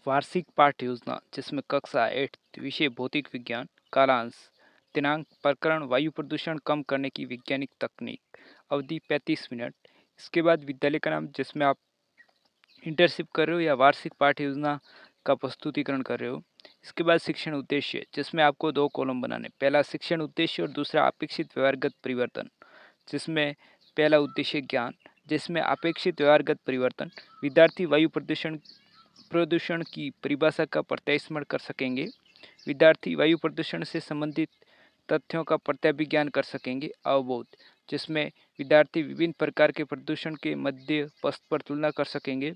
वार्षिक पाठ्य योजना जिसमें कक्षा 8 विषय भौतिक विज्ञान कालांश दिनांक प्रकरण वायु प्रदूषण कम करने की वैज्ञानिक तकनीक अवधि 35 मिनट। इसके बाद विद्यालय का नाम जिसमें आप इंटर्नशिप कर रहे हो या वार्षिक पाठ्य योजना का प्रस्तुतिकरण कर रहे हो। इसके बाद शिक्षण उद्देश्य जिसमें आपको दो कॉलम बनाने, पहला शिक्षण उद्देश्य और दूसरा अपेक्षित व्यवहारगत परिवर्तन। जिसमें पहला उद्देश्य ज्ञान, जिसमें अपेक्षित व्यवहारगत परिवर्तन विद्यार्थी वायु प्रदूषण प्रदूषण की परिभाषा का प्रत्यास्मरण कर सकेंगे। विद्यार्थी वायु प्रदूषण से संबंधित तथ्यों का प्रत्याभिज्ञान कर सकेंगे। अवबोध, जिसमें विद्यार्थी विभिन्न प्रकार के प्रदूषण के मध्य पथ पर तुलना कर सकेंगे।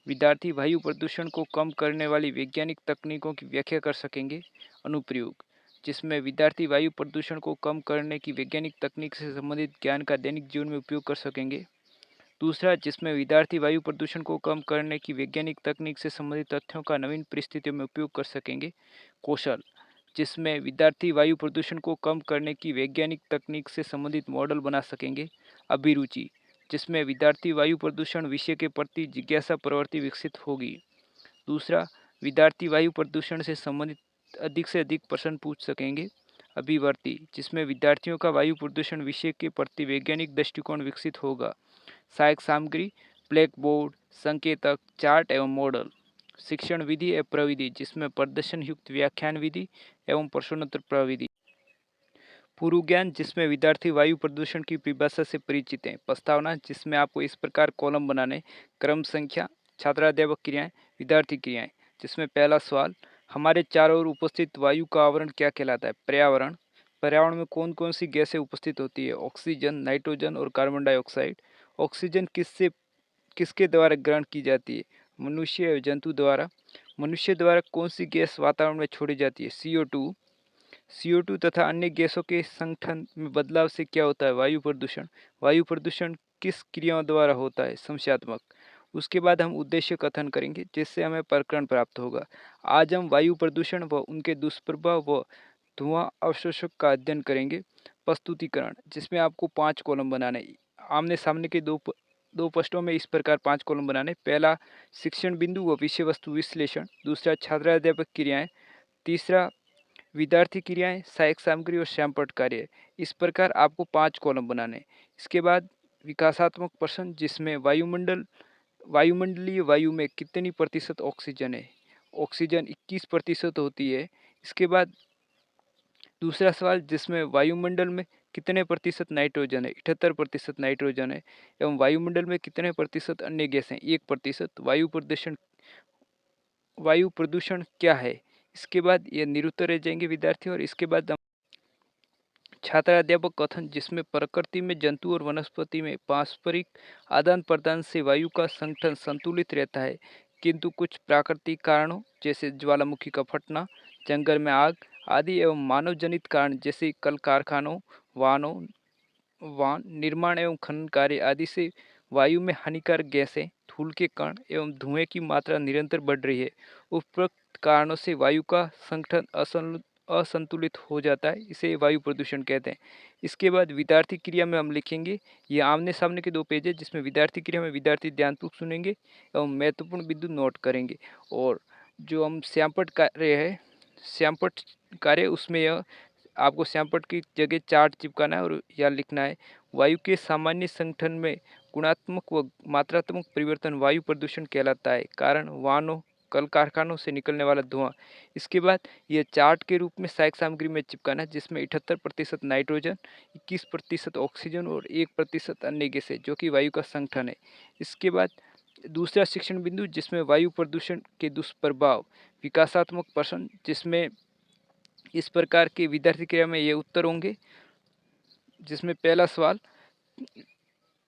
विद्यार्थी वायु प्रदूषण को कम करने वाली वैज्ञानिक तकनीकों की व्याख्या कर सकेंगे। अनुप्रयोग, जिसमें विद्यार्थी वायु प्रदूषण को कम करने की वैज्ञानिक तकनीक से संबंधित ज्ञान का दैनिक जीवन में उपयोग कर सकेंगे। दूसरा, जिसमें विद्यार्थी वायु प्रदूषण को कम करने की वैज्ञानिक तकनीक से संबंधित तथ्यों का नवीन परिस्थितियों में उपयोग कर सकेंगे। कौशल, जिसमें विद्यार्थी वायु प्रदूषण को कम करने की वैज्ञानिक तकनीक से संबंधित मॉडल बना सकेंगे। अभिरुचि, जिसमें विद्यार्थी वायु प्रदूषण विषय के प्रति जिज्ञासा प्रवृत्ति विकसित होगी। दूसरा, विद्यार्थी वायु प्रदूषण से संबंधित अधिक से अधिक प्रश्न पूछ सकेंगे। अभिवर्ती, जिसमें विद्यार्थियों का वायु प्रदूषण विषय के प्रति वैज्ञानिक दृष्टिकोण विकसित होगा। सहायक सामग्री, ब्लैक बोर्ड, संकेतक, चार्ट एवं मॉडल। शिक्षण विधि एवं प्रविधि, जिसमें प्रदर्शन युक्त व्याख्यान विधि एवं प्रश्नोत्तर प्रविधि। पूर्व ज्ञान, जिसमें विद्यार्थी वायु प्रदूषण की परिभाषा से परिचित हैं। प्रस्तावना, जिसमें आपको इस प्रकार कॉलम बनाने, क्रम संख्या, छात्राध्यापक क्रियाएं, विद्यार्थी क्रियाएं। जिसमें पहला सवाल, हमारे चारों ओर उपस्थित वायु का आवरण क्या कहलाता है? पर्यावरण। पर्यावरण में कौन कौन सी गैसें उपस्थित होती है? ऑक्सीजन, नाइट्रोजन और कार्बन डाइऑक्साइड। ऑक्सीजन किसके द्वारा ग्रहण की जाती है? मनुष्य या जंतु द्वारा। मनुष्य द्वारा कौन सी गैस वातावरण में छोड़ी जाती है? CO2। CO2 तथा अन्य गैसों के संगठन में बदलाव से क्या होता है? वायु प्रदूषण। वायु प्रदूषण किस क्रियाओं द्वारा होता है? संख्यात्मक। उसके बाद हम उद्देश्य कथन करेंगे जिससे हमें प्रकरण प्राप्त होगा। आज हम वायु प्रदूषण व उनके दुष्प्रभाव व धुआं अवशोषक का अध्ययन करेंगे। प्रस्तुतिकरण, जिसमें आपको 5 कॉलम बनाने, आमने सामने के दो पृष्ठों में इस प्रकार 5 कॉलम बनाने। पहला, शिक्षण बिंदु व विषय वस्तु विश्लेषण। दूसरा, छात्राध्यापक क्रियाएं। तीसरा, विद्यार्थी क्रियाएं, सहायक सामग्री और श्यामपट्ट कार्य। इस प्रकार आपको 5 कॉलम बनाने। इसके बाद विकासात्मक प्रश्न, जिसमें वायुमंडलीय वायु में कितनी प्रतिशत ऑक्सीजन है? ऑक्सीजन 21% होती है। इसके बाद दूसरा सवाल, जिसमें वायुमंडल में कितने प्रतिशत नाइट्रोजन है? 78% नाइट्रोजन है। एवं वायुमंडल में कितने प्रतिशत अन्य गैस हैं? 1%। वायु प्रदूषण क्या है? इसके बाद ये निरुत्तर रह जाएंगे विद्यार्थी। और इसके बाद हम छात्राध्यापक कथन, जिसमें प्रकृति में जंतु और वनस्पति में पारस्परिक आदान प्रदान से वायु का संगठन संतुलित रहता है, किंतु कुछ प्राकृतिक कारणों जैसे ज्वालामुखी का फटना, जंगल में आग आदि एवं मानव जनित कारण जैसे कल कारखानों, वाहन निर्माण एवं खनन कार्य आदि से वायु में हानिकारक गैसें, धूल के कण एवं धुएं की मात्रा निरंतर बढ़ रही है। उपरोक्त कारणों से वायु का संगठन असंतुलित हो जाता है, इसे वायु प्रदूषण कहते हैं। इसके बाद विद्यार्थी क्रिया में हम लिखेंगे, ये आमने सामने के 2 पेज है, जिसमें विद्यार्थी क्रिया में विद्यार्थी ध्यानपूर्वक सुनेंगे एवं महत्वपूर्ण बिंदु नोट करेंगे। और जो हम श्यामपट्ट कार्य है, श्यामपट्ट कार्य, उसमें यह आपको श्यामपट्ट की जगह चार्ट चिपकाना है और यह लिखना है, वायु के सामान्य संगठन में गुणात्मक व मात्रात्मक परिवर्तन वायु प्रदूषण कहलाता है। कारण वाहनों, कल कारखानों से निकलने वाला धुआं। इसके बाद यह चार्ट के रूप में सहायक सामग्री में चिपकाना है, जिसमें 78% नाइट्रोजन, 21% ऑक्सीजन और 1% अन्य गैस है, जो कि वायु का संगठन है। इसके बाद दूसरा शिक्षण बिंदु, जिसमें वायु प्रदूषण के दुष्प्रभाव, विकासात्मक प्रश्न, जिसमें इस प्रकार के विद्यार्थी क्रिया में ये उत्तर होंगे। जिसमें पहला सवाल,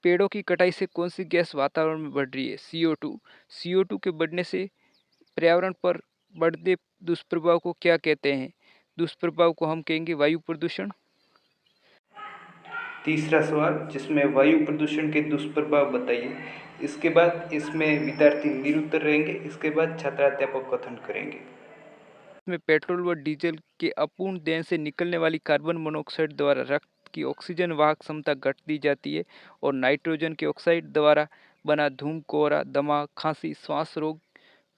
पेड़ों की कटाई से कौन सी गैस वातावरण में बढ़ रही है? CO2। CO2 के बढ़ने से पर्यावरण पर बढ़ते दुष्प्रभाव को क्या कहते हैं? दुष्प्रभाव को हम कहेंगे वायु प्रदूषण। तीसरा सवाल, जिसमें वायु प्रदूषण के दुष्प्रभाव बताइए। इसके बाद इसमें विद्यार्थी निरुत्तर रहेंगे। इसके बाद छात्राध्यापक कथन करेंगे। इसमें पेट्रोल व डीजल के अपूर्ण दहन से निकलने वाली कार्बन मोनोऑक्साइड द्वारा रक्त की ऑक्सीजन वाहक क्षमता घट दी जाती है और नाइट्रोजन के ऑक्साइड द्वारा बना धूम, कोहरा, दमा, खांसी, श्वास रोग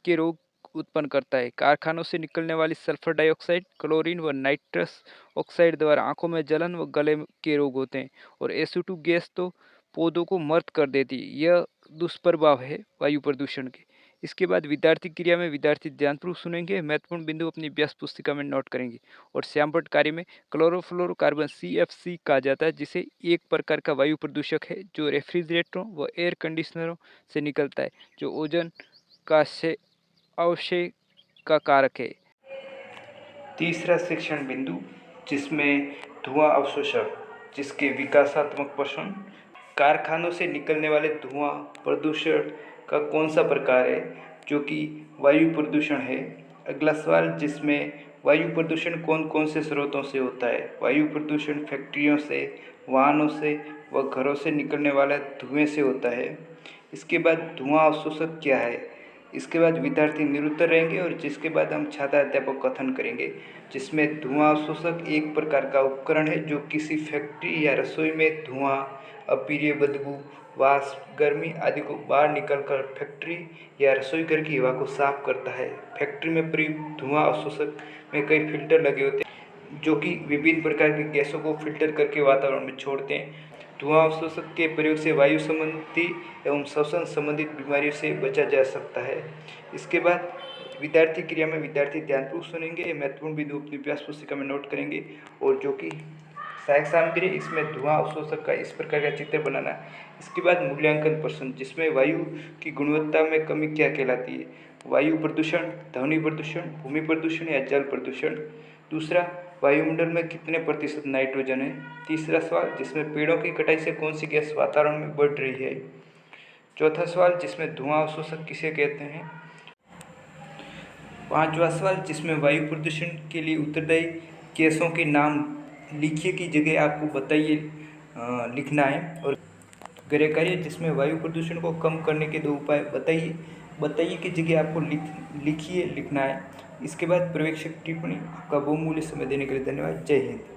के रोग उत्पन्न करता है। कारखानों से निकलने वाली सल्फर डाइऑक्साइड, क्लोरीन व नाइट्रस ऑक्साइड द्वारा आंखों में जलन व गले के रोग होते हैं। और SO2 गैस तो पौधों को मर्द कर देती है। यह दुष्प्रभाव है वायु प्रदूषण के। इसके बाद विद्यार्थी क्रिया में विद्यार्थी ध्यानपूर्वक सुनेंगे, महत्वपूर्ण बिंदु अपनी अभ्यास पुस्तिका में नोट करेंगे। और श्यामपट्ट कार्य में क्लोरोफ्लोरोकार्बन CFC कहा जाता है, जिसे एक प्रकार का वायु प्रदूषक है जो रेफ्रिजरेटरों व एयर कंडीशनरों से निकलता है, जो ओजोन का अवक्षय का कारक है। तीसरा शिक्षण बिंदु, जिसमें धुआं अवशोषक, जिसके विकासात्मक प्रश्न, कारखानों से निकलने वाले धुआं प्रदूषण का कौन सा प्रकार है जो कि वायु प्रदूषण है। अगला सवाल, जिसमें वायु प्रदूषण कौन कौन से स्रोतों से होता है। वायु प्रदूषण फैक्ट्रियों से, वाहनों से व घरों से निकलने वाले धुएं से होता है। इसके बाद धुआं अवशोषक क्या है। इसके बाद विद्यार्थी निरुत्तर रहेंगे और जिसके बाद हम छात्र अध्यापक कथन करेंगे, जिसमें धुआं अवशोषक एक प्रकार का उपकरण है जो किसी फैक्ट्री या रसोई में धुआं, अप्रिय बदबू, वाष्प, गर्मी आदि को बाहर निकलकर फैक्ट्री या रसोई घर की हवा को साफ करता है। फैक्ट्री में प्रयुक्त धुआं अवशोषक में कई फिल्टर लगे होते हैं जो कि विभिन्न प्रकार की गैसों को फिल्टर करके वातावरण में छोड़ते हैं। धुआं अवशोषक के प्रयोग से वायु संबंधी एवं श्वसन संबंधित बीमारियों से बचा जा सकता है। इसके बाद विद्यार्थी क्रिया में विद्यार्थी ध्यानपूर्वक सुनेंगे, महत्वपूर्ण बिंदु अपनी अभ्यास पुस्तिका में नोट करेंगे। और जो कि सहायक सामग्री, इसमें धुआं अवशोषक का इस प्रकार का चित्र बनाना है। इसके बाद मूल्यांकन प्रश्न, जिसमें वायु की गुणवत्ता में कमी क्या कहलाती है। वायु प्रदूषण, ध्वनि प्रदूषण, भूमि प्रदूषण या जल प्रदूषण। दूसरा, वायुमंडल में कितने प्रतिशत नाइट्रोजन है। तीसरा सवाल, जिसमें पेड़ों की कटाई से कौन सी गैस वातावरण में बढ़ रही है। चौथा सवाल, जिसमें धुआं अवशोषक किसे कहते हैं। पांचवा सवाल, जिसमें वायु प्रदूषण के लिए उत्तरदायी गैसों के नाम लिखिए की जगह आपको बताइए लिखना है। और गृह कार्य, जिसमें वायु प्रदूषण को कम करने के 2 उपाय बताइए की जगह आपको लिखिए लिखना है। इसके बाद पर्यवेक्षक टिप्पणी। आपका बहुमूल्य समय देने के लिए धन्यवाद। जय हिंद।